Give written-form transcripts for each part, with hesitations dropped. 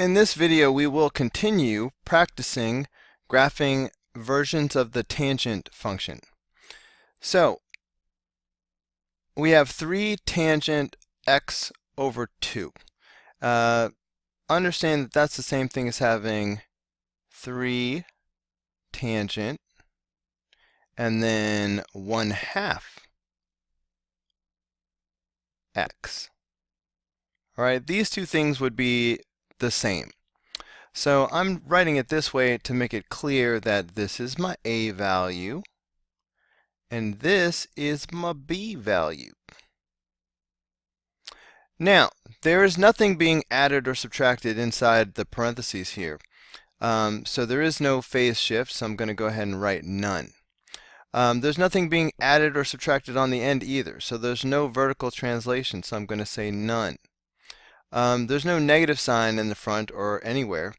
In this video, we will continue practicing graphing versions of the tangent function. So, we have 3 tangent x over 2. Understand that that's the same thing as having 3 tangent and then 1/2 x. Alright, these two things would be the same. So I'm writing it this way to make it clear that this is my a value and this is my b value. Now, there is nothing being added or subtracted inside the parentheses here. So there is no phase shift, so I'm going to go ahead and write none. There's nothing being added or subtracted on the end either, so there's no vertical translation, so I'm going to say none. There's no negative sign in the front or anywhere,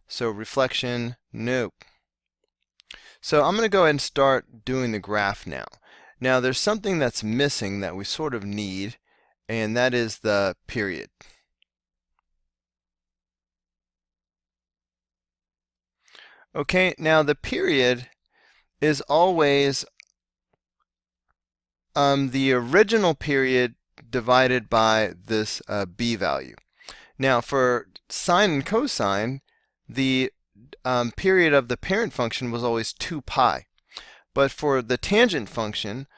so reflection, no. So I'm going to go ahead and start doing the graph now. Now there's something that's missing that we sort of need, and that is the period. Okay, now the period is always the original period divided by this b value. Now for sine and cosine, the period of the parent function was always 2 pi. But for the tangent function,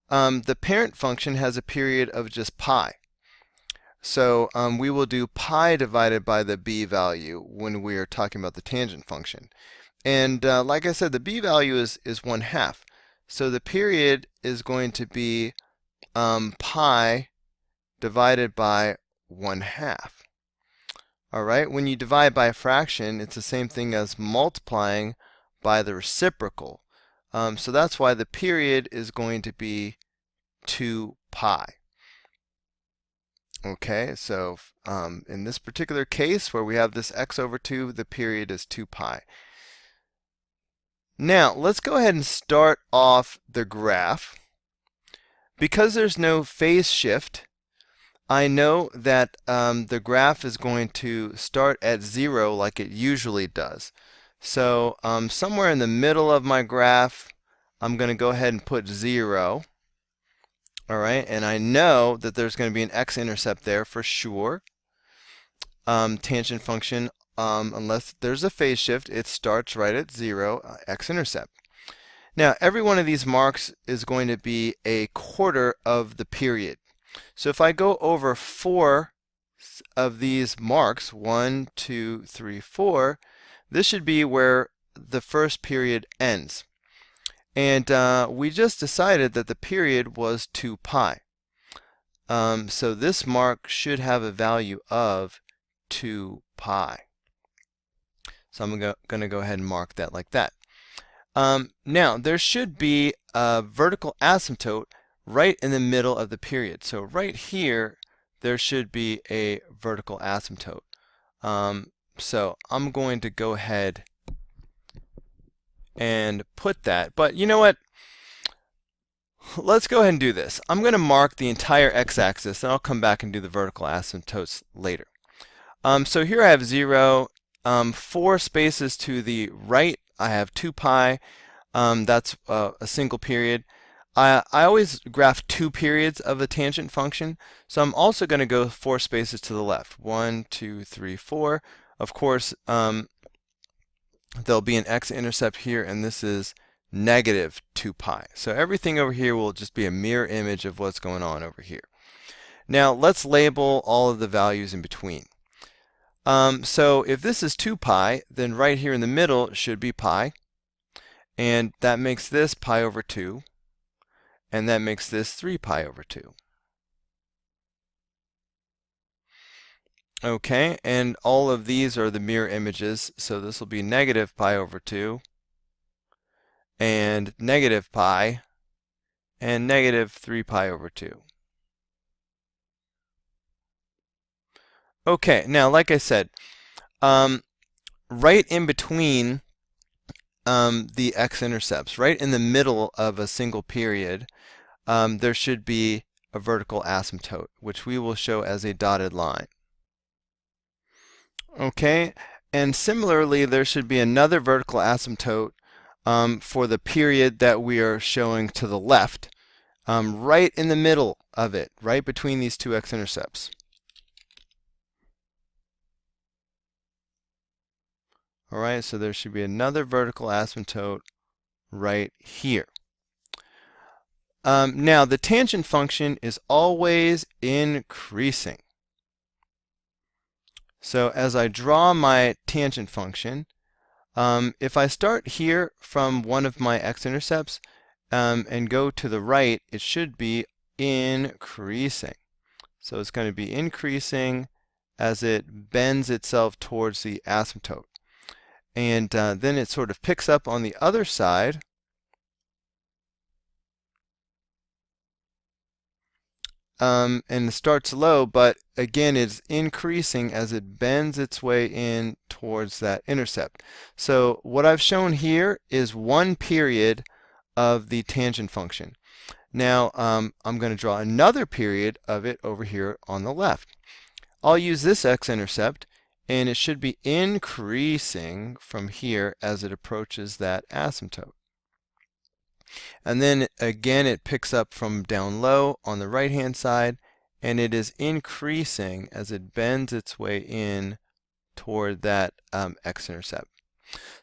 the parent function has a period of just pi. So we will do pi divided by the b value when we are talking about the tangent function. And like I said, the b value is 1/2. So the period is going to be pi divided by 1/2. Alright, when you divide by a fraction, it's the same thing as multiplying by the reciprocal. So that's why the period is going to be 2 pi. Okay, so in this particular case where we have this x over 2, the period is 2 pi. Now, let's go ahead and start off the graph. Because there's no phase shift, I know that the graph is going to start at 0 like it usually does. So somewhere in the middle of my graph, I'm going to go ahead and put 0. Alright, and I know that there's going to be an x-intercept there for sure. Tangent function, unless there's a phase shift, it starts right at 0, x-intercept. Now, every one of these marks is going to be a quarter of the period. So if I go over 4 of these marks, 1, 2, 3, 4, this should be where the first period ends. And we just decided that the period was 2 pi. So this mark should have a value of 2 pi. So I'm going to go ahead and mark that like that. Now, there should be a vertical asymptote right in the middle of the period. So right here, there should be a vertical asymptote. So I'm going to go ahead and put that. But you know what? Let's go ahead and do this. I'm going to mark the entire x-axis, and I'll come back and do the vertical asymptotes later. So here I have 0. 4 spaces to the right, I have 2 pi. That's a single period. I always graph 2 periods of a tangent function, so I'm also going to go 4 spaces to the left. 1, 2, 3, 4. Of course, there'll be an x-intercept here, and this is negative 2 pi. So everything over here will just be a mirror image of what's going on over here. Now let's label all of the values in between. So if this is 2 pi, then right here in the middle should be pi, and that makes this pi over 2, and that makes this 3 pi over 2. Okay, and all of these are the mirror images, so this will be negative pi over 2, and negative pi, and negative 3 pi over 2. Okay, now like I said, right in between the x-intercepts, right in the middle of a single period, there should be a vertical asymptote, which we will show as a dotted line. Okay, and similarly, there should be another vertical asymptote for the period that we are showing to the left, right in the middle of it, right between these two x-intercepts. All right, so there should be another vertical asymptote right here. Now, the tangent function is always increasing. So as I draw my tangent function, if I start here from one of my x-intercepts and go to the right, it should be increasing. So it's going to be increasing as it bends itself towards the asymptote. And then it sort of picks up on the other side. And it starts low, but again it's increasing as it bends its way in towards that intercept. So what I've shown here is one period of the tangent function. Now I'm going to draw another period of it over here on the left. I'll use this x-intercept, and it should be increasing from here as it approaches that asymptote. And then again it picks up from down low on the right hand side, and it is increasing as it bends its way in toward that x-intercept.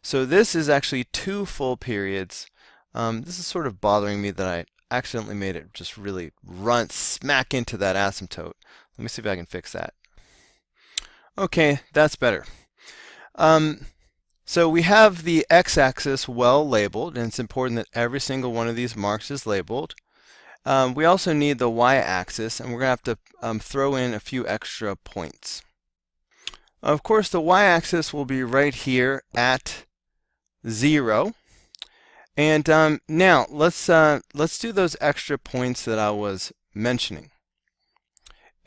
So this is actually two full periods. This is sort of bothering me that I accidentally made it just really run smack into that asymptote. Let me see if I can fix that. Okay, that's better. So we have the x-axis well labeled, and it's important that every single one of these marks is labeled. We also need the y-axis, and we're going to have to throw in a few extra points. Of course, the y-axis will be right here at 0. And now let's do those extra points that I was mentioning.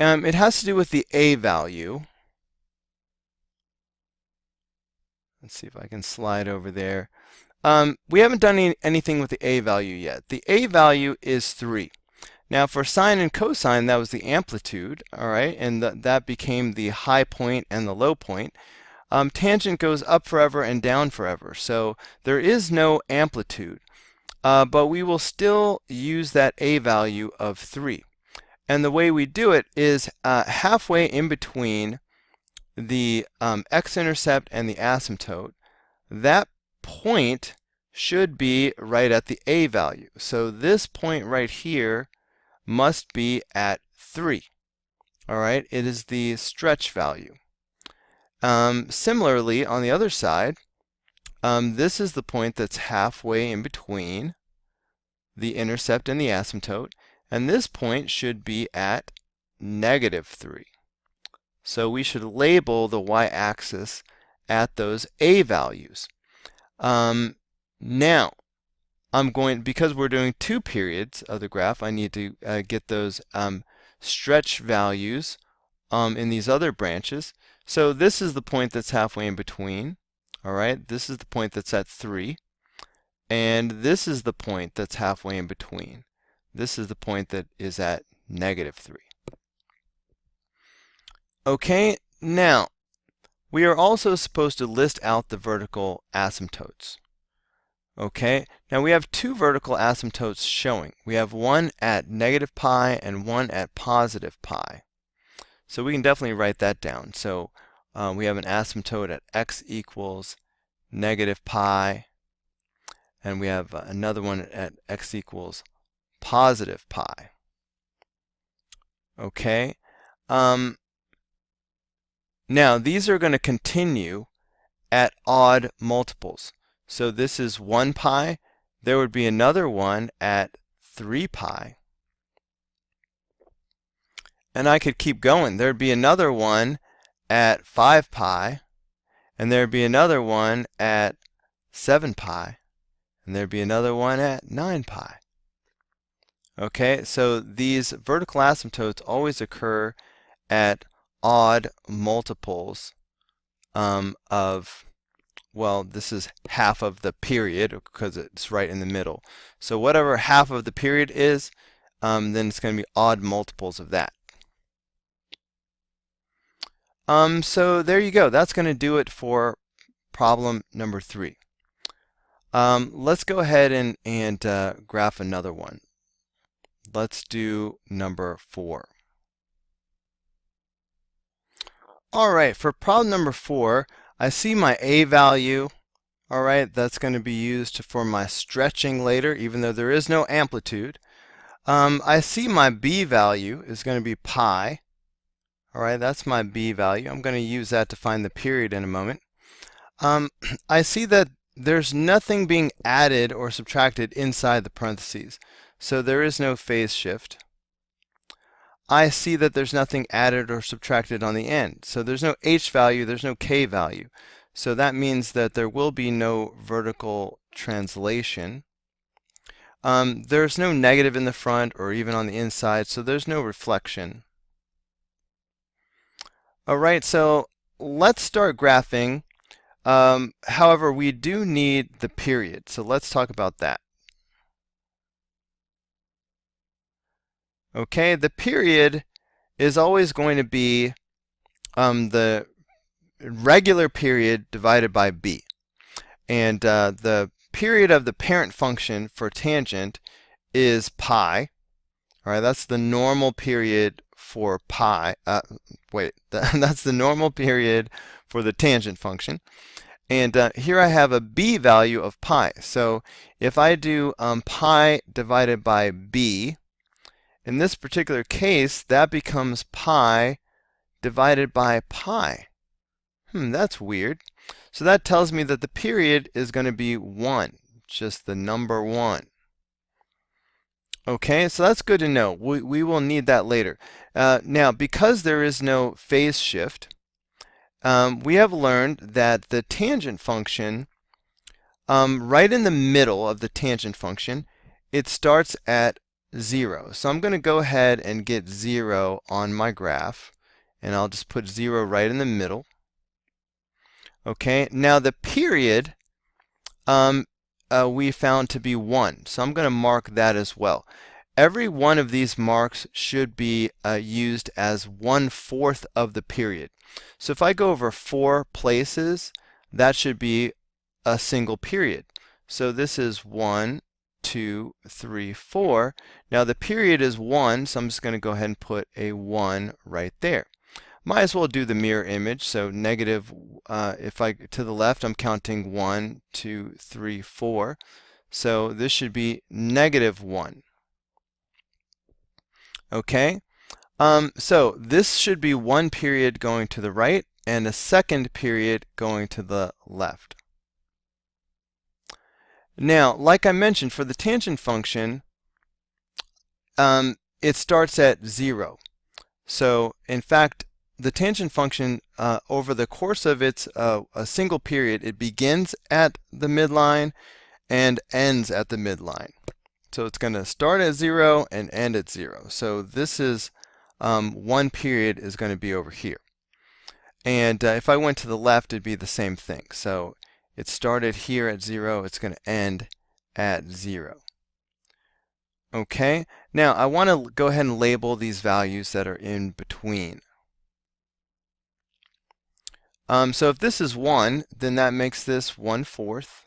It has to do with the a value. Let's see if I can slide over there. We haven't done anything with the a value yet. The a value is 3. Now for sine and cosine, that was the amplitude, all right, and that became the high point and the low point. Tangent goes up forever and down forever, so there is no amplitude, but we will still use that a value of 3. And the way we do it is halfway in between the x-intercept and the asymptote, that point should be right at the a value. So this point right here must be at 3. All right, it is the stretch value. Similarly, on the other side, this is the point that's halfway in between the intercept and the asymptote, and this point should be at -3. So we should label the y-axis at those a values. Now, because we're doing two periods of the graph, I need to get those stretch values in these other branches. So this is the point that's halfway in between. All right, this is the point that's at 3. And this is the point that's halfway in between. This is the point that is at -3. Okay, now we are also supposed to list out the vertical asymptotes. Okay, now we have two vertical asymptotes showing. We have one at -pi and one at +pi. So we can definitely write that down. So we have an asymptote at x equals -pi, and we have another one at x equals +pi. Okay. Now these are going to continue at odd multiples. So this is 1 pi. There would be another one at 3 pi. And I could keep going. There'd be another one at 5 pi. And there'd be another one at 7 pi. And there'd be another one at 9 pi. Okay, so these vertical asymptotes always occur at odd multiples of, well, this is half of the period because it's right in the middle. So whatever half of the period is, then it's going to be odd multiples of that. So there you go. That's going to do it for problem number 3. Let's go ahead and graph another one. Let's do number 4. All right, for problem number 4, I see my A value. All right, that's going to be used for my stretching later, even though there is no amplitude. I see my B value is going to be pi. All right, that's my B value. I'm going to use that to find the period in a moment. I see that there's nothing being added or subtracted inside the parentheses, so there is no phase shift. I see that there's nothing added or subtracted on the end, so there's no H value, there's no K value. So that means that there will be no vertical translation. There's no negative in the front or even on the inside, so there's no reflection. All right, so let's start graphing. However, we do need the period, so let's talk about that. Okay, the period is always going to be the regular period divided by b. And the period of the parent function for tangent is pi. All right, that's the normal period for pi. That's the normal period for the tangent function. And here I have a b value of pi. So if I do pi divided by b, in this particular case, that becomes pi divided by pi. That's weird. So that tells me that the period is going to be 1, just the number 1. Okay, so that's good to know. We will need that later. Now, because there is no phase shift, we have learned that the tangent function, right in the middle of the tangent function, it starts at 0. So I'm going to go ahead and get 0 on my graph, and I'll just put 0 right in the middle. Okay, now the period we found to be 1, so I'm going to mark that as well. Every one of these marks should be used as 1/4 of the period. So if I go over 4 places, that should be a single period. So this is 1, 2, 3, 4. Now the period is 1, so I'm just going to go ahead and put a 1 right there. Might as well do the mirror image. So negative, if I to the left, I'm counting 1, 2, 3, 4. So this should be -1. Okay. So this should be one period going to the right and a second period going to the left. Now, like I mentioned, for the tangent function, it starts at 0. So, in fact, the tangent function, over the course of its a single period, it begins at the midline and ends at the midline. So it's going to start at 0 and end at 0. So this is one period is going to be over here. And if I went to the left, it'd be the same thing. So it started here at 0. It's going to end at 0. Okay. Now I want to go ahead and label these values that are in between. So if this is 1, then that makes this 1/4.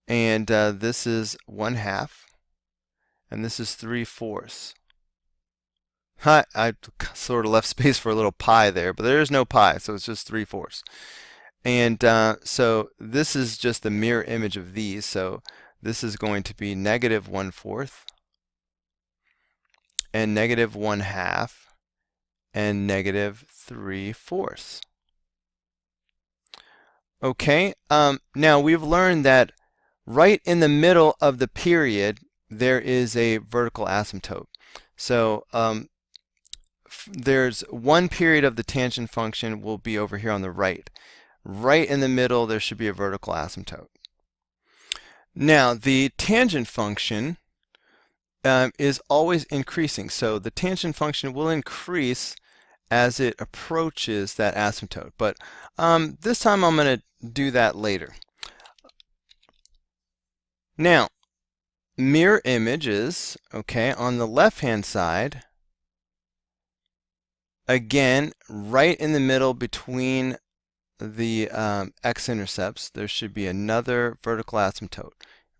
And this is 1/2. And this is 3/4. I sort of left space for a little pi there, but there is no pi, so it's just 3/4. And so this is just the mirror image of these. So this is going to be -1/4 and -1/2 and -3/4. Okay, now we've learned that right in the middle of the period there is a vertical asymptote. So there's one period of the tangent function will be over here on the right. Right in the middle there should be a vertical asymptote. Now the tangent function is always increasing. So the tangent function will increase as it approaches that asymptote. But this time I'm going to do that later. Now, mirror images, okay, on the left-hand side, again, right in the middle between the x-intercepts, there should be another vertical asymptote.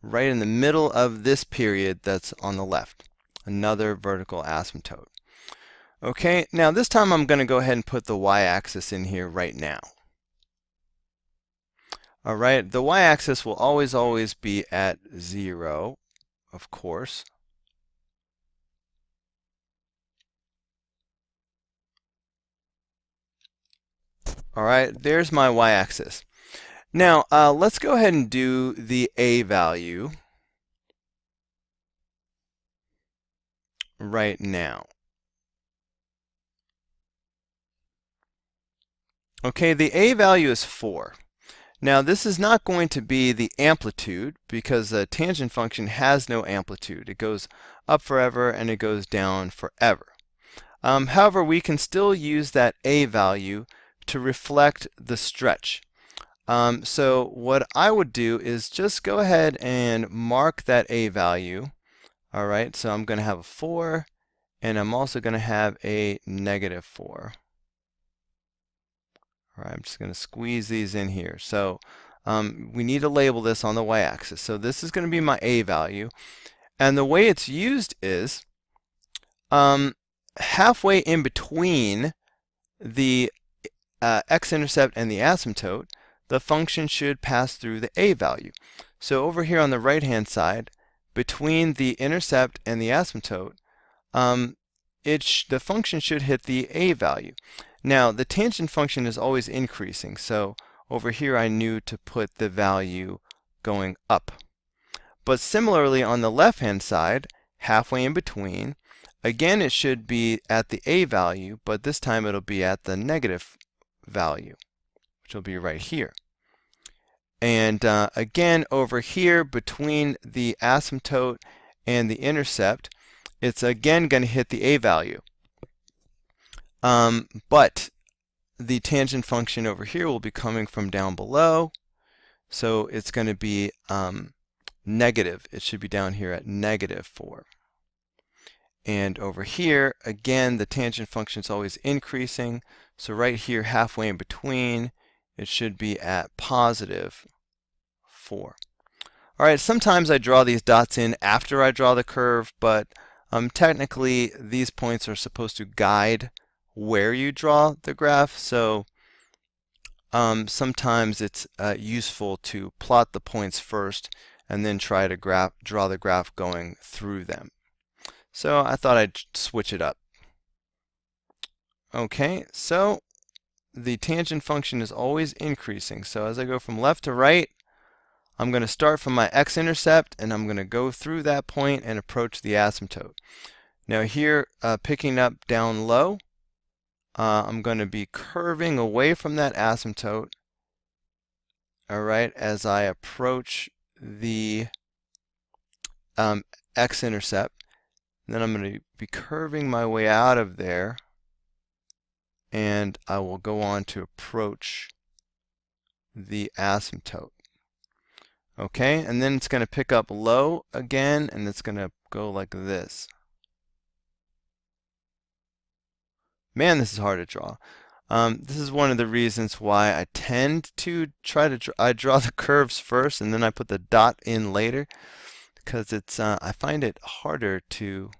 Right in the middle of this period that's on the left, another vertical asymptote. Okay, now this time I'm going to go ahead and put the y-axis in here right now. All right, the y-axis will always be at 0, of course. All right, there's my y-axis. Now, let's go ahead and do the a value right now. Okay, the a value is 4. Now, this is not going to be the amplitude because the tangent function has no amplitude. It goes up forever and it goes down forever. However, we can still use that a value to reflect the stretch. So what I would do is just go ahead and mark that a value. All right, so I'm going to have a 4, and I'm also going to have a -4. All right, I'm just going to squeeze these in here. So we need to label this on the y-axis. So this is going to be my a value. And the way it's used is halfway in between the x-intercept and the asymptote, the function should pass through the a value. So over here on the right-hand side, between the intercept and the asymptote, the function should hit the a value. Now, the tangent function is always increasing, so over here I knew to put the value going up. But similarly, on the left-hand side, halfway in between, again it should be at the a value, but this time it'll be at the negative value, which will be right here. And again, over here between the asymptote and the intercept, it's again going to hit the a value. But the tangent function over here will be coming from down below, so it's going to be negative. It should be down here at -4. And over here, again, the tangent function is always increasing, so right here, halfway in between, it should be at +4. All right, sometimes I draw these dots in after I draw the curve, but technically these points are supposed to guide where you draw the graph, so sometimes it's useful to plot the points first and then try to draw the graph going through them. So I thought I'd switch it up. Okay, so the tangent function is always increasing. So as I go from left to right, I'm going to start from my x-intercept and I'm going to go through that point and approach the asymptote. Now here, picking up down low, I'm going to be curving away from that asymptote, all right, as I approach the x-intercept. Then I'm going to be curving my way out of there, and I will go on to approach the asymptote. Okay, and then it's going to pick up low again, and it's going to go like this. Man, this is hard to draw. This is one of the reasons why I tend to try to I draw the curves first and then I put the dot in later, because it's I find it harder to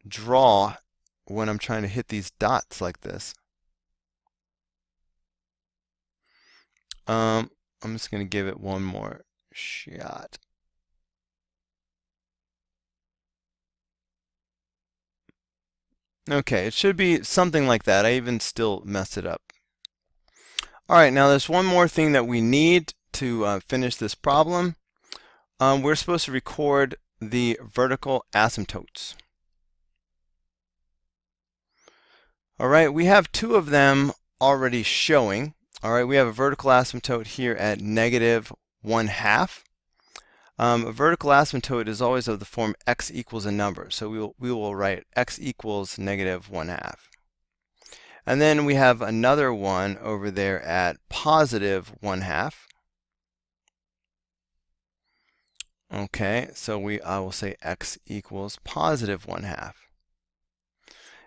draw when I'm trying to hit these dots like this. I'm just going to give it one more shot. Okay, it should be something like that. I even still messed it up. Alright, now there's one more thing that we need to finish this problem. We're supposed to record the vertical asymptotes. Alright, we have two of them already showing. Alright, we have a vertical asymptote here at -1/2. A vertical asymptote is always of the form x equals a number, so we will write x equals -1/2. And then we have another one over there at +1/2. Okay, so I will say x equals +1/2.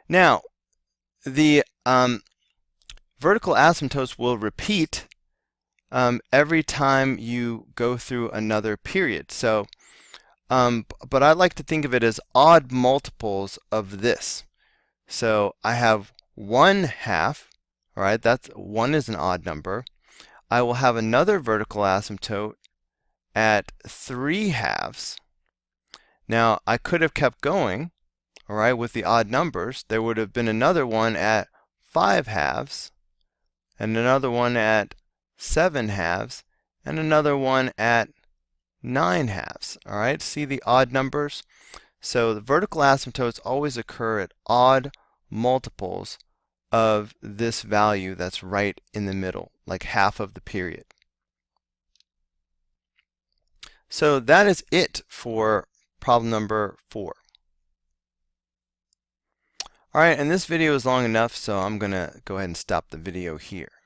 Now, the vertical asymptotes will repeat every time you go through another period. So, but I like to think of it as odd multiples of this. So I have 1/2, all right, that's 1 is an odd number. I will have another vertical asymptote at 3/2. Now I could have kept going, all right, with the odd numbers. There would have been another one at 5/2, and another one at 7/2, and another one at 9/2. All right, see the odd numbers? So the vertical asymptotes always occur at odd multiples of this value that's right in the middle, like half of the period. So that is it for problem number 4. All right, and this video is long enough, so I'm going to go ahead and stop the video here.